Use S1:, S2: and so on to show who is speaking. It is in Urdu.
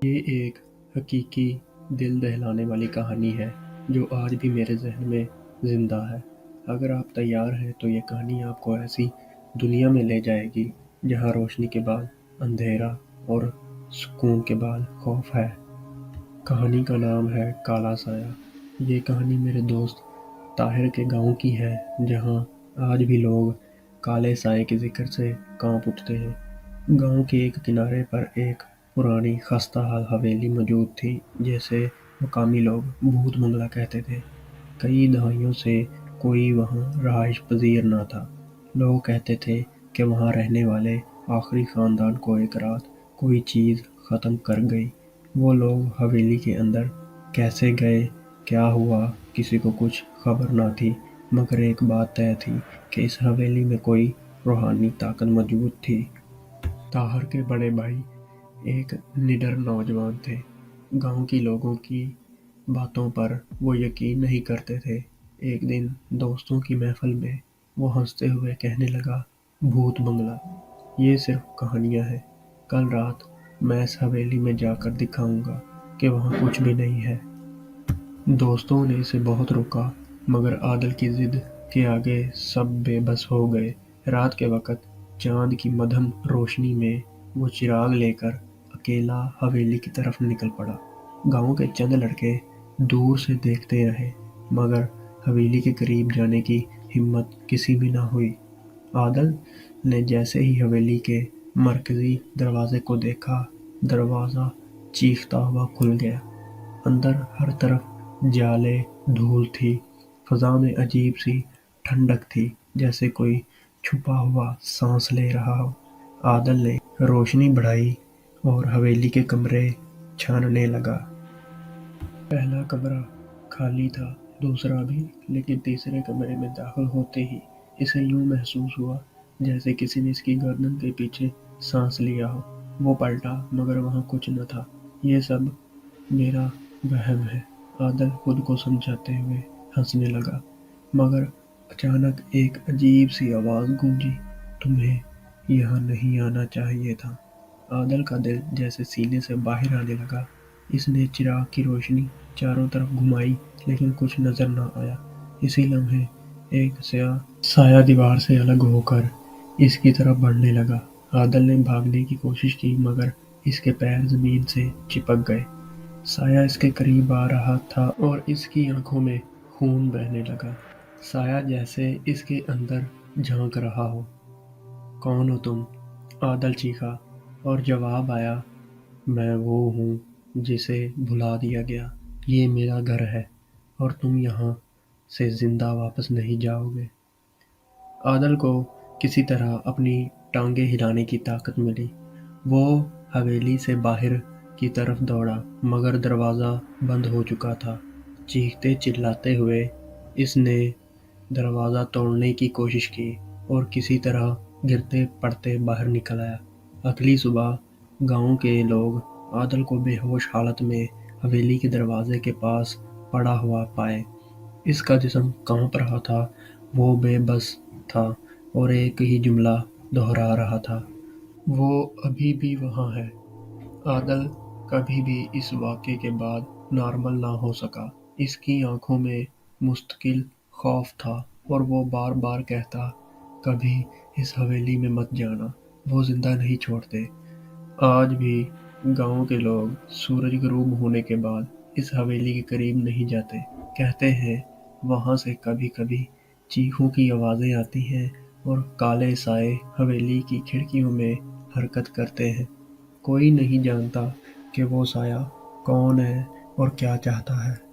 S1: یہ ایک حقیقی دل دہلانے والی کہانی ہے جو آج بھی میرے ذہن میں زندہ ہے۔ اگر آپ تیار ہیں تو یہ کہانی آپ کو ایسی دنیا میں لے جائے گی جہاں روشنی کے بعد اندھیرا اور سکون کے بعد خوف ہے۔ کہانی کا نام ہے کالا سایہ۔ یہ کہانی میرے دوست طاہر کے گاؤں کی ہے جہاں آج بھی لوگ کالے سائے کے ذکر سے کانپ اٹھتے ہیں۔ گاؤں کے ایک کنارے پر ایک پرانی خستہ حال حویلی موجود تھی جسے مقامی لوگ بھوت بنگلہ کہتے تھے۔ کئی دہائیوں سے کوئی وہاں رہائش پذیر نہ تھا۔ لوگ کہتے تھے کہ وہاں رہنے والے آخری خاندان کو ایک رات کوئی چیز ختم کر گئی۔ وہ لوگ حویلی کے اندر کیسے گئے، کیا ہوا، کسی کو کچھ خبر نہ تھی، مگر ایک بات طے تھی کہ اس حویلی میں کوئی روحانی طاقت موجود تھی۔ طاہر کے بڑے بھائی ایک نڈر نوجوان تھے۔ گاؤں کے لوگوں کی باتوں پر وہ یقین نہیں کرتے تھے۔ ایک دن دوستوں کی محفل میں وہ ہنستے ہوئے کہنے لگا، بھوت بنگلہ یہ صرف کہانیاں ہیں۔ کل رات میں اس حویلی میں جا کر دکھاؤں گا کہ وہاں کچھ بھی نہیں ہے۔ دوستوں نے اسے بہت روکا مگر عادل کی ضد کے آگے سب بے بس ہو گئے۔ رات کے وقت چاند کی مدھم روشنی میں وہ چراغ لے کر اکیلا حویلی کی طرف نکل پڑا۔ گاؤں کے چند لڑکے دور سے دیکھتے رہے مگر حویلی کے قریب جانے کی ہمت کسی میں نہ ہوئی۔ عادل نے جیسے ہی حویلی کے مرکزی دروازے کو دیکھا، دروازہ چیختا ہوا کھل گیا۔ اندر ہر طرف جالے دھول تھی، فضا میں عجیب سی ٹھنڈک تھی جیسے کوئی چھپا ہوا سانس لے رہا ہو۔ عادل نے روشنی بڑھائی اور حویلی کے کمرے چھاننے لگا۔ پہلا کمرہ خالی تھا، دوسرا بھی، لیکن تیسرے کمرے میں داخل ہوتے ہی اسے یوں محسوس ہوا جیسے کسی نے اس کی گردن کے پیچھے سانس لیا ہو۔ وہ پلٹا مگر وہاں کچھ نہ تھا۔ یہ سب میرا وہم ہے، عادل خود کو سمجھاتے ہوئے ہنسنے لگا۔ مگر اچانک ایک عجیب سی آواز گونجی، تمہیں یہاں نہیں آنا چاہیے تھا۔ عادل کا دل جیسے سینے سے باہر آنے لگا۔ اس نے چراغ کی روشنی چاروں طرف گھمائی لیکن کچھ نظر نہ آیا۔ اسی لمحے ایک سیاہ سایہ دیوار سے الگ ہو کر اس کی طرف بڑھنے لگا۔ عادل نے بھاگنے کی کوشش کی مگر اس کے پیر زمین سے چپک گئے۔ سایہ اس کے قریب آ رہا تھا اور اس کی آنکھوں میں خون بہنے لگا۔ سایہ جیسے اس کے اندر جھانک رہا ہو۔ کون ہو تم؟ عادل چیخا اور جواب آیا، میں وہ ہوں جسے بھلا دیا گیا۔ یہ میرا گھر ہے اور تم یہاں سے زندہ واپس نہیں جاؤ گے۔ عادل کو کسی طرح اپنی ٹانگیں ہلانے کی طاقت ملی۔ وہ حویلی سے باہر کی طرف دوڑا مگر دروازہ بند ہو چکا تھا۔ چیختے چلاتے ہوئے اس نے دروازہ توڑنے کی کوشش کی اور کسی طرح گرتے پڑتے باہر نکل آیا۔ اگلی صبح گاؤں کے لوگ عادل کو بے ہوش حالت میں حویلی کے دروازے کے پاس پڑا ہوا پائے۔ اس کا جسم کانپ رہا تھا، وہ بے بس تھا اور ایک ہی جملہ دہرا رہا تھا، وہ ابھی بھی وہاں ہے۔ عادل کبھی بھی اس واقعے کے بعد نارمل نہ ہو سکا۔ اس کی آنکھوں میں مستقل خوف تھا اور وہ بار بار کہتا، کبھی اس حویلی میں مت جانا، وہ زندہ نہیں چھوڑتے۔ آج بھی گاؤں کے لوگ سورج غروب ہونے کے بعد اس حویلی کے قریب نہیں جاتے۔ کہتے ہیں وہاں سے کبھی کبھی چیخوں کی آوازیں آتی ہیں اور کالے سائے حویلی کی کھڑکیوں میں حرکت کرتے ہیں۔ کوئی نہیں جانتا کہ وہ سایہ کون ہے اور کیا چاہتا ہے۔